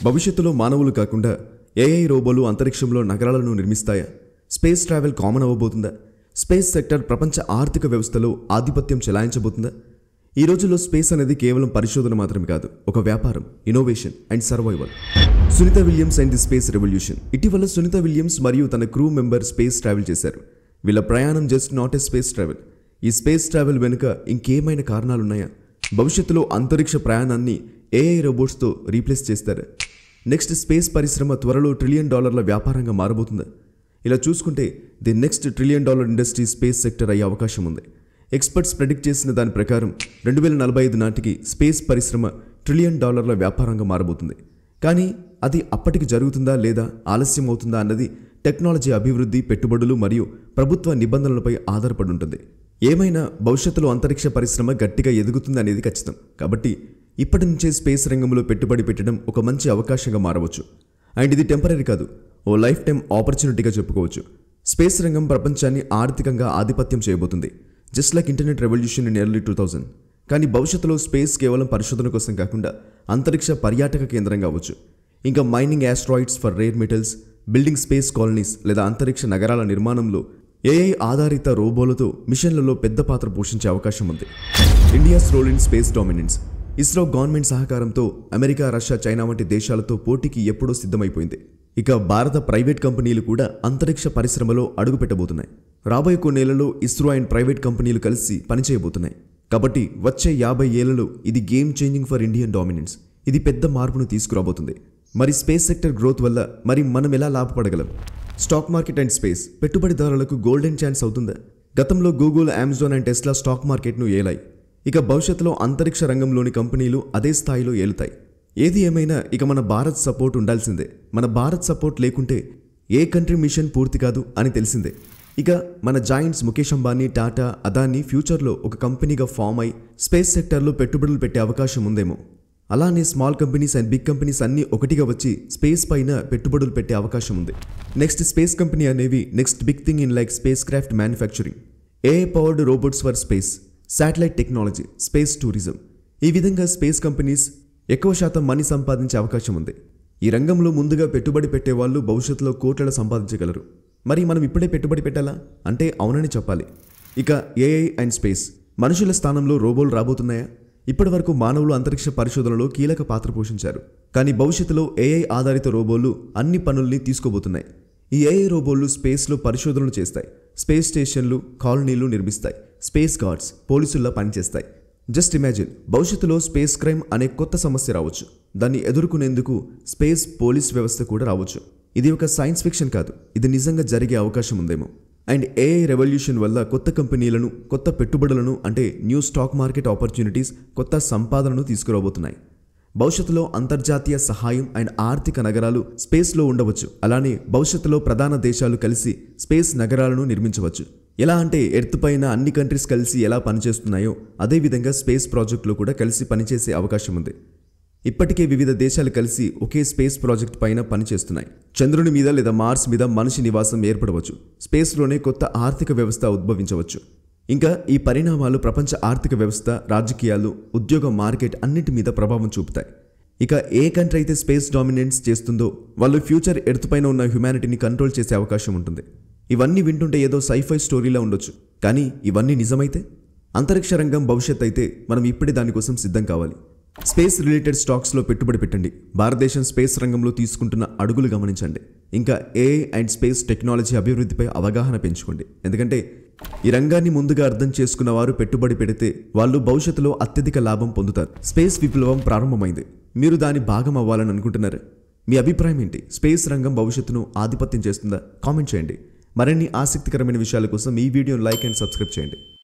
భవిష్యత్తులో మానవులు కాకుండా ఏఐ రోబోలు అంతరిక్షంలో నగరాలను నిర్మిస్తాయా? స్పేస్ ట్రావెల్ కామన్ అవ్వబోతుందా? స్పేస్ సెక్టర్ ప్రపంచ ఆర్థిక వ్యవస్థలో ఆధిపత్యం చెలాయించబోతుందా? ఈ రోజుల్లో స్పేస్ అనేది కేవలం పరిశోధన మాత్రమే కాదు, ఒక వ్యాపారం, innovation and survival. Sunita Williams and the space revolution. ఇటీవల సునీత విలియమ్స్ మరియు తన క్రూ మెంబర్ స్పేస్ ట్రావెల్ చేశారు. వీళ్ళ ప్రయాణం just not a space travel. ఈ స్పేస్ ట్రావెల్ వెనుక ఇంకేమైనా కారణాలున్నాయా? భవిష్యత్తులో అంతరిక్ష ప్రయాణాన్ని ఏఐ రోబోట్స్తో రీప్లేస్ చేస్తారు. నెక్స్ట్ స్పేస్ పరిశ్రమ త్వరలో $1 ట్రిలియన్ వ్యాపారంగా మారబోతుందా? ఇలా చూసుకుంటే the next $1 trillion industry space sector అయ్యే అవకాశం ఉంది. ఎక్స్పర్ట్స్ ప్రెడిక్ట్ చేసిన దాని ప్రకారం 2045 నాటికి స్పేస్ పరిశ్రమ $1 ట్రిలియన్ వ్యాపారంగా మారబోతుంది. కానీ అది అప్పటికి జరుగుతుందా లేదా ఆలస్యం అవుతుందా అన్నది టెక్నాలజీ అభివృద్ధి, పెట్టుబడులు మరియు ప్రభుత్వ నిబంధనలపై ఆధారపడి ఉంటుంది. ఏమైనా భవిష్యత్తులో అంతరిక్ష పరిశ్రమ గట్టిగా ఎదుగుతుంది అనేది ఖచ్చితం. కాబట్టి ఇప్పటి నుంచే స్పేస్ రంగంలో పెట్టుబడి పెట్టడం ఒక మంచి అవకాశంగా మారవచ్చు. అండ్ ఇది టెంపరీ కాదు, ఓ లైఫ్ టైం ఆపర్చునిటీగా చెప్పుకోవచ్చు. స్పేస్ రంగం ప్రపంచాన్ని ఆర్థికంగా ఆధిపత్యం చేయబోతుంది, just like internet revolution in early 2000. కానీ భవిష్యత్తులో స్పేస్ కేవలం పరిశోధన కోసం కాకుండా అంతరిక్ష పర్యాటక కేంద్రంగా అవ్వచ్చు. ఇంకా mining asteroids for rare metals, building space colonies లేదా అంతరిక్ష నగరాల నిర్మాణంలో ఏఐ ఆధారిత రోబోలతో మిషన్లలో పెద్ద పాత్ర పోషించే అవకాశం ఉంది. India's role in space dominance. ISRO government సహకారంతో అమెరికా, రష్యా, చైనా వంటి దేశాలతో పోటీకి ఎప్పుడో సిద్ధమైపోయింది. ఇక భారత ప్రైవేట్ కంపెనీలు కూడా అంతరిక్ష పరిశ్రమలో అడుగుపెట్టబోతున్నాయి. రాబోయే కొన్నేళ్లలో ఇస్రో అండ్ ప్రైవేట్ కంపెనీలు కలిసి పనిచేయబోతున్నాయి. కాబట్టి వచ్చే 50 ఏళ్లలో ఇది game changing for Indian dominance. ఇది పెద్ద మార్పును తీసుకురాబోతుంది. మరి స్పేస్ సెక్టర్ గ్రోత్ వల్ల మనం ఎలా లాభపడగలం? స్టాక్ మార్కెట్ అండ్ స్పేస్ పెట్టుబడిదారులకు గోల్డెన్ ఛాన్స్ అవుతుందా? గతంలో Google, Amazon and Tesla stock మార్కెట్ను ఏలాయి. ఇక భవిష్యత్తులో అంతరిక్ష రంగంలోని కంపెనీలు అదే స్థాయిలో ఏలుతాయి. ఏది ఏమైనా ఇక మన భారత్ సపోర్ట్ ఉండాల్సిందే. మన భారత్ సపోర్ట్ లేకుంటే ఏ కంట్రీ మిషన్ పూర్తి కాదు అని తెలిసిందే. ఇక మన జాయింట్స్ ముఖేష్ అంబానీ, టాటా, అదానీ ఫ్యూచర్లో ఒక కంపెనీగా ఫామ్ అయి స్పేస్ సెక్టర్లో పెట్టుబడులు పెట్టే అవకాశం ఉందేమో. అలానే small companies and big companies అన్నీ ఒకటిగా వచ్చి స్పేస్ పైన పెట్టుబడులు పెట్టే అవకాశం ఉంది. నెక్స్ట్ స్పేస్ కంపెనీ అనేవి next big thing in like spacecraft manufacturing, AI powered robots for space, satellite technology, space tourism. ఈ విధంగా స్పేస్ కంపెనీస్ ఎక్కువ శాతం మనీ సంపాదించే అవకాశం ఉంది. ఈ రంగంలో ముందుగా పెట్టుబడి పెట్టే వాళ్ళు భవిష్యత్తులో కోట్లలో సంపాదించగలరు. మరి మనం ఇప్పుడే పెట్టుబడి పెట్టాలా అంటే అవునని చెప్పాలి. ఇక ఏఐ అండ్ స్పేస్, మనుషుల స్థానంలో రోబోలు రాబోతున్నాయా? ఇప్పటి వరకు మానవులు అంతరిక్ష పరిశోధనలో కీలక పాత్ర పోషించారు. కానీ భవిష్యత్తులో ఏఐ ఆధారిత రోబోలు అన్ని పనుల్ని తీసుకోబోతున్నాయి. ఈ ఏఐ రోబోలు స్పేస్లో పరిశోధనలు చేస్తాయి, స్పేస్ స్టేషన్లు, కాలనీలు నిర్మిస్తాయి, స్పేస్ గార్డ్స్, పోలీసుల్లా పనిచేస్తాయి. జస్ట్ ఇమాజిన్, భవిష్యత్తులో స్పేస్ క్రైమ్ అనే కొత్త సమస్య రావచ్చు. దాన్ని ఎదుర్కొనేందుకు స్పేస్ పోలీస్ వ్యవస్థ కూడా రావచ్చు. ఇది ఒక సైన్స్ ఫిక్షన్ కాదు, ఇది నిజంగా జరిగే అవకాశం ఉందేమో. అండ్ ఏఐ రెవల్యూషన్ వల్ల కొత్త కంపెనీలను, కొత్త పెట్టుబడులను అంటే న్యూ స్టాక్ మార్కెట్ ఆపర్చునిటీస్, కొత్త సంపాదనను తీసుకురాబోతున్నాయి. భవిష్యత్తులో అంతర్జాతీయ సహాయం అండ్ ఆర్థిక నగరాలు స్పేస్లో ఉండవచ్చు. అలానే భవిష్యత్తులో ప్రధాన దేశాలు కలిసి స్పేస్ నగరాలను నిర్మించవచ్చు. ఎలా అంటే ఎర్త్ పైన అన్ని కంట్రీస్ కలిసి ఎలా పనిచేస్తున్నాయో అదేవిధంగా స్పేస్ ప్రాజెక్టులో కూడా కలిసి పనిచేసే అవకాశం ఉంది. ఇప్పటికే వివిధ దేశాలు కలిసి ఒకే స్పేస్ ప్రాజెక్ట్ పైన పనిచేస్తున్నాయి. చంద్రుని మీద లేదా మార్స్ మీద మనిషి నివాసం ఏర్పడవచ్చు. స్పేస్లోనే కొత్త ఆర్థిక వ్యవస్థ ఉద్భవించవచ్చు. ఇంకా ఈ పరిణామాలు ప్రపంచ ఆర్థిక వ్యవస్థ, రాజకీయాలు, ఉద్యోగ మార్కెట్ అన్నిటి మీద ప్రభావం చూపుతాయి. ఇక ఏ కంట్రీ అయితే స్పేస్ డామినెన్స్ చేస్తుందో వాళ్ళు ఫ్యూచర్ ఎర్త్ పైన ఉన్న హ్యుమానిటీని కంట్రోల్ చేసే అవకాశం ఉంటుంది. ఇవన్నీ వింటుంటే ఏదో సైఫై స్టోరీలా ఉండొచ్చు, కానీ ఇవన్నీ నిజమైతే అంతరిక్ష రంగం భవిష్యత్ అయితే మనం ఇప్పుడే దానికోసం సిద్ధం కావాలి. స్పేస్ రిలేటెడ్ స్టాక్స్లో పెట్టుబడి పెట్టండి. భారతదేశం స్పేస్ రంగంలో తీసుకుంటున్న అడుగులు గమనించండి. ఇంకా ఏఐ అండ్ స్పేస్ టెక్నాలజీ అభివృద్ధిపై అవగాహన పెంచుకోండి. ఎందుకంటే ఈ రంగాన్ని ముందుగా అర్థం చేసుకున్న వారు పెట్టుబడి పెడితే వాళ్ళు భవిష్యత్తులో అత్యధిక లాభం పొందుతారు. స్పేస్ విప్లవం ప్రారంభమైంది. మీరు దాని భాగం అవ్వాలని అనుకుంటున్నారు? మీ అభిప్రాయం ఏంటి? స్పేస్ రంగం భవిష్యత్తును ఆధిపత్యం చేస్తుందా? కామెంట్ చేయండి. మరిన్ని ఆసక్తికరమైన విషయాల కోసం ఈ వీడియోను లైక్ అండ్ సబ్స్క్రైబ్ చేయండి.